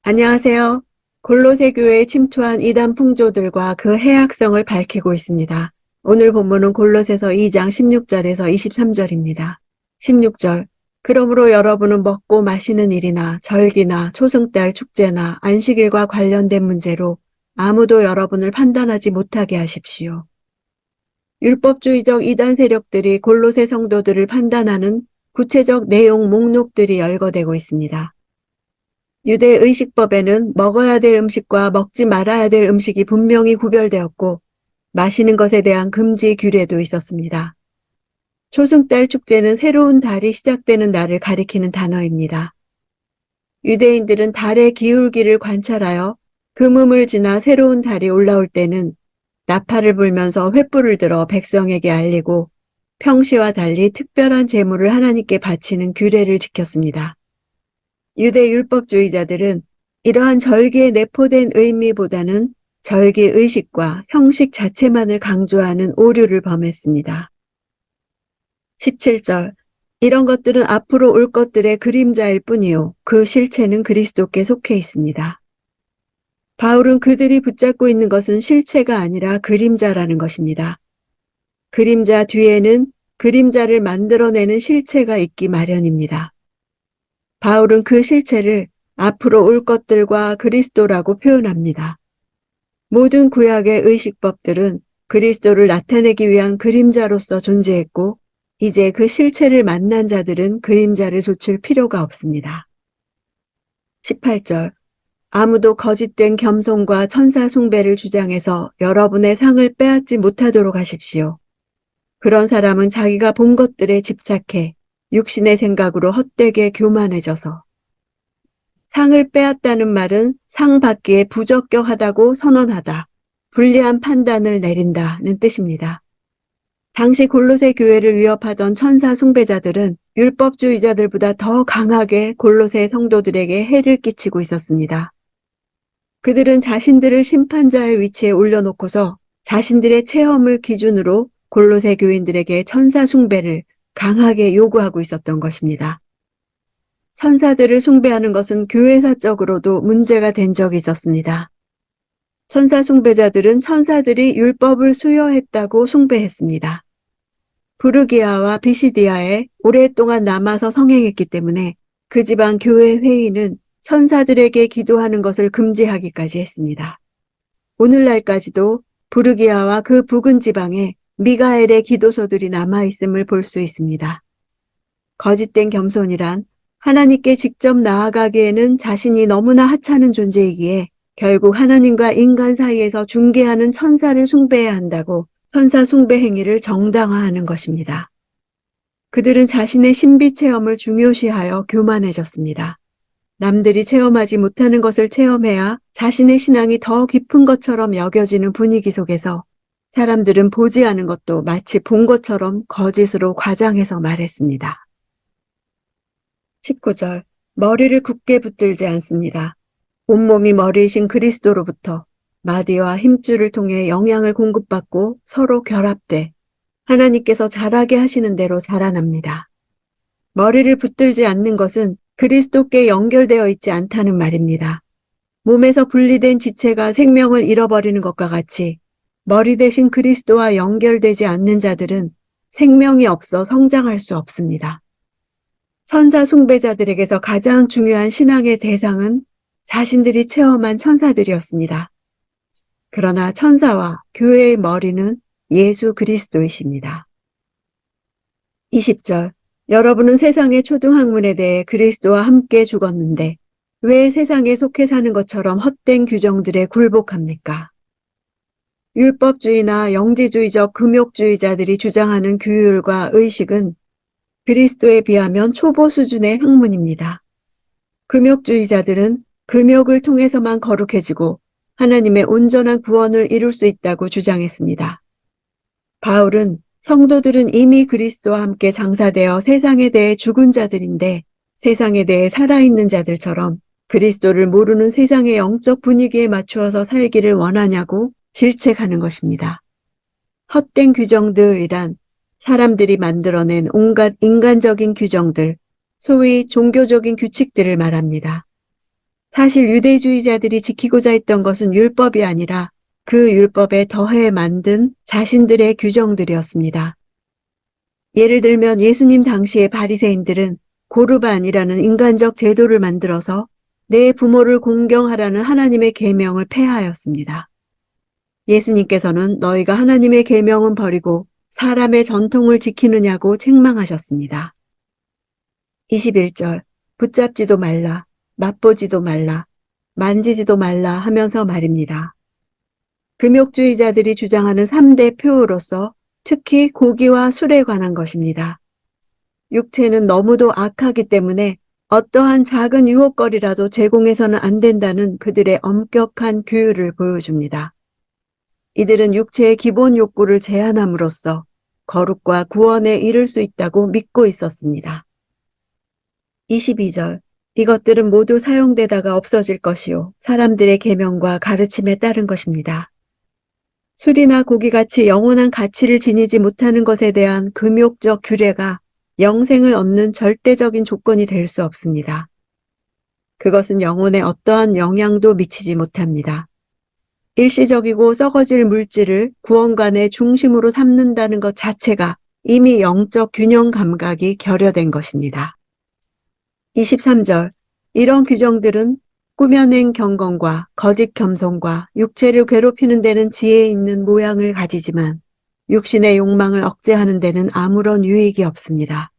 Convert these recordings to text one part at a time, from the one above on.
안녕하세요. 골로새 교회에 침투한 이단 풍조들과 그 해악성을 밝히고 있습니다. 오늘 본문은 골로새서 2장 16절에서 23절입니다. 16절. 그러므로 여러분은 먹고 마시는 일이나 절기나 초승달 축제나 안식일과 관련된 문제로 아무도 여러분을 판단하지 못하게 하십시오. 율법주의적 이단 세력들이 골로새 성도들을 판단하는 구체적 내용 목록들이 열거되고 있습니다. 유대 의식법에는 먹어야 될 음식과 먹지 말아야 될 음식이 분명히 구별되었고 마시는 것에 대한 금지 규례도 있었습니다. 초승달 축제는 새로운 달이 시작되는 날을 가리키는 단어입니다. 유대인들은 달의 기울기를 관찰하여 금음을 지나 새로운 달이 올라올 때는 나팔을 불면서 횃불을 들어 백성에게 알리고 평시와 달리 특별한 제물을 하나님께 바치는 규례를 지켰습니다. 유대 율법주의자들은 이러한 절기에 내포된 의미보다는 절기 의식과 형식 자체만을 강조하는 오류를 범했습니다. 17절. 이런 것들은 앞으로 올 것들의 그림자일 뿐이요. 그 실체는 그리스도께 속해 있습니다. 바울은 그들이 붙잡고 있는 것은 실체가 아니라 그림자라는 것입니다. 그림자 뒤에는 그림자를 만들어내는 실체가 있기 마련입니다. 바울은 그 실체를 앞으로 올 것들과 그리스도라고 표현합니다. 모든 구약의 의식법들은 그리스도를 나타내기 위한 그림자로서 존재했고 이제 그 실체를 만난 자들은 그림자를 좇을 필요가 없습니다. 18절. 아무도 거짓된 겸손과 천사 숭배를 주장해서 여러분의 상을 빼앗지 못하도록 하십시오. 그런 사람은 자기가 본 것들에 집착해 육신의 생각으로 헛되게 교만해져서 상을 빼앗다는 말은 상 받기에 부적격하다고 선언하다, 불리한 판단을 내린다는 뜻입니다. 당시 골로새 교회를 위협하던 천사 숭배자들은 율법주의자들보다 더 강하게 골로새 성도들에게 해를 끼치고 있었습니다. 그들은 자신들을 심판자의 위치에 올려놓고서 자신들의 체험을 기준으로 골로새 교인들에게 천사 숭배를 강하게 요구하고 있었던 것입니다. 천사들을 숭배하는 것은 교회사적으로도 문제가 된 적이 있었습니다. 천사 숭배자들은 천사들이 율법을 수여했다고 숭배했습니다. 부르기아와 비시디아에 오랫동안 남아서 성행했기 때문에 그 지방 교회 회의는 천사들에게 기도하는 것을 금지하기까지 했습니다. 오늘날까지도 부르기아와 그 부근 지방에 미가엘의 기도서들이 남아있음을 볼 수 있습니다. 거짓된 겸손이란 하나님께 직접 나아가기에는 자신이 너무나 하찮은 존재이기에 결국 하나님과 인간 사이에서 중개하는 천사를 숭배해야 한다고 천사 숭배 행위를 정당화하는 것입니다. 그들은 자신의 신비 체험을 중요시하여 교만해졌습니다. 남들이 체험하지 못하는 것을 체험해야 자신의 신앙이 더 깊은 것처럼 여겨지는 분위기 속에서 사람들은 보지 않은 것도 마치 본 것처럼 거짓으로 과장해서 말했습니다. 19절. 머리를 굳게 붙들지 않습니다. 온몸이 머리이신 그리스도로부터 마디와 힘줄을 통해 영향을 공급받고 서로 결합돼 하나님께서 자라게 하시는 대로 자라납니다. 머리를 붙들지 않는 것은 그리스도께 연결되어 있지 않다는 말입니다. 몸에서 분리된 지체가 생명을 잃어버리는 것과 같이 머리 대신 그리스도와 연결되지 않는 자들은 생명이 없어 성장할 수 없습니다. 천사 숭배자들에게서 가장 중요한 신앙의 대상은 자신들이 체험한 천사들이었습니다. 그러나 천사와 교회의 머리는 예수 그리스도이십니다. 20절. 여러분은 세상의 초등학문에 대해 그리스도와 함께 죽었는데 왜 세상에 속해 사는 것처럼 헛된 규정들에 굴복합니까? 율법주의나 영지주의적 금욕주의자들이 주장하는 규율과 의식은 그리스도에 비하면 초보 수준의 학문입니다. 금욕주의자들은 금욕을 통해서만 거룩해지고 하나님의 온전한 구원을 이룰 수 있다고 주장했습니다. 바울은 성도들은 이미 그리스도와 함께 장사되어 세상에 대해 죽은 자들인데 세상에 대해 살아있는 자들처럼 그리스도를 모르는 세상의 영적 분위기에 맞추어서 살기를 원하냐고 질책하는 것입니다. 헛된 규정들이란 사람들이 만들어낸 온갖 인간적인 규정들, 소위 종교적인 규칙들을 말합니다. 사실 유대주의자들이 지키고자 했던 것은 율법이 아니라 그 율법에 더해 만든 자신들의 규정들이었습니다. 예를 들면 예수님 당시의 바리새인들은 고르반이라는 인간적 제도를 만들어서 내 부모를 공경하라는 하나님의 계명을 폐하였습니다. 예수님께서는 너희가 하나님의 계명은 버리고 사람의 전통을 지키느냐고 책망하셨습니다. 21절 붙잡지도 말라, 맛보지도 말라, 만지지도 말라 하면서 말입니다. 금욕주의자들이 주장하는 3대 표어로서 특히 고기와 술에 관한 것입니다. 육체는 너무도 악하기 때문에 어떠한 작은 유혹거리라도 제공해서는 안 된다는 그들의 엄격한 규율을 보여줍니다. 이들은 육체의 기본 욕구를 제한함으로써 거룩과 구원에 이를 수 있다고 믿고 있었습니다. 22절 이것들은 모두 사용되다가 없어질 것이요 사람들의 계명과 가르침에 따른 것입니다. 술이나 고기같이 영원한 가치를 지니지 못하는 것에 대한 금욕적 규례가 영생을 얻는 절대적인 조건이 될 수 없습니다. 그것은 영혼에 어떠한 영향도 미치지 못합니다. 일시적이고 썩어질 물질을 구원관의 중심으로 삼는다는 것 자체가 이미 영적 균형 감각이 결여된 것입니다. 23절 이런 규정들은 꾸며낸 경건과 거짓 겸손과 육체를 괴롭히는 데는 지혜 있는 모양을 가지지만 육신의 욕망을 억제하는 데는 아무런 유익이 없습니다.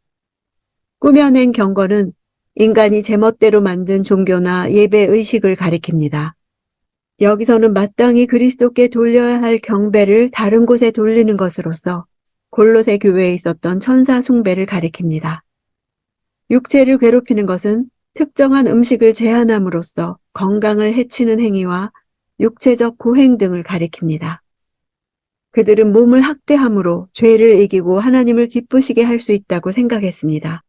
꾸며낸 경건은 인간이 제멋대로 만든 종교나 예배 의식을 가리킵니다. 여기서는 마땅히 그리스도께 돌려야 할 경배를 다른 곳에 돌리는 것으로서 골로새 교회에 있었던 천사 숭배를 가리킵니다. 육체를 괴롭히는 것은 특정한 음식을 제한함으로써 건강을 해치는 행위와 육체적 고행 등을 가리킵니다. 그들은 몸을 학대함으로 죄를 이기고 하나님을 기쁘시게 할 수 있다고 생각했습니다.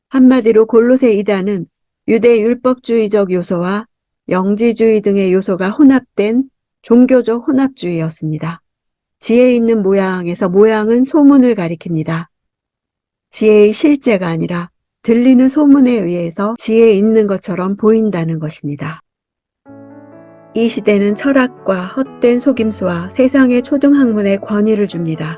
한마디로 골로새 이단은 유대 율법주의적 요소와 영지주의 등의 요소가 혼합된 종교적 혼합주의였습니다. 지혜 있는 모양에서 모양은 소문을 가리킵니다. 지혜의 실제가 아니라 들리는 소문에 의해서 지혜 있는 것처럼 보인다는 것입니다. 이 시대는 철학과 헛된 속임수와 세상의 초등학문에 권위를 줍니다.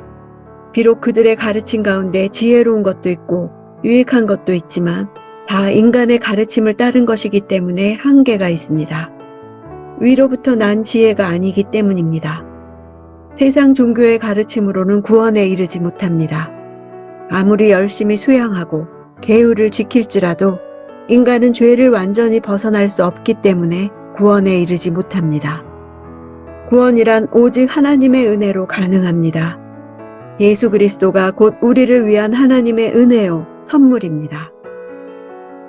비록 그들의 가르침 가운데 지혜로운 것도 있고 유익한 것도 있지만 다 인간의 가르침을 따른 것이기 때문에 한계가 있습니다. 위로부터 난 지혜가 아니기 때문입니다. 세상 종교의 가르침으로는 구원에 이르지 못합니다. 아무리 열심히 수양하고 계율을 지킬지라도 인간은 죄를 완전히 벗어날 수 없기 때문에 구원에 이르지 못합니다. 구원이란 오직 하나님의 은혜로 가능합니다. 예수 그리스도가 곧 우리를 위한 하나님의 은혜요, 선물입니다.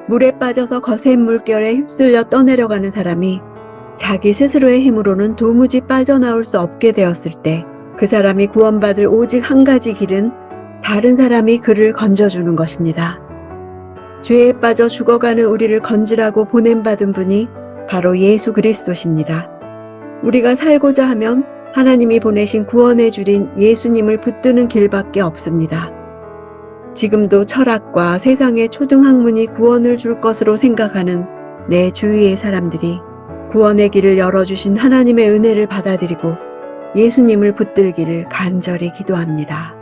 물에 빠져서 거센 물결에 휩쓸려 떠내려가는 사람이 자기 스스로의 힘으로는 도무지 빠져나올 수 없게 되었을 때 그 사람이 구원받을 오직 한 가지 길은 다른 사람이 그를 건져주는 것입니다. 죄에 빠져 죽어가는 우리를 건지라고 보냄받은 분이 바로 예수 그리스도십니다. 우리가 살고자 하면 하나님이 보내신 구원의 줄인 예수님을 붙드는 길밖에 없습니다. 지금도 철학과 세상의 초등학문이 구원을 줄 것으로 생각하는 내 주위의 사람들이 구원의 길을 열어주신 하나님의 은혜를 받아들이고 예수님을 붙들기를 간절히 기도합니다.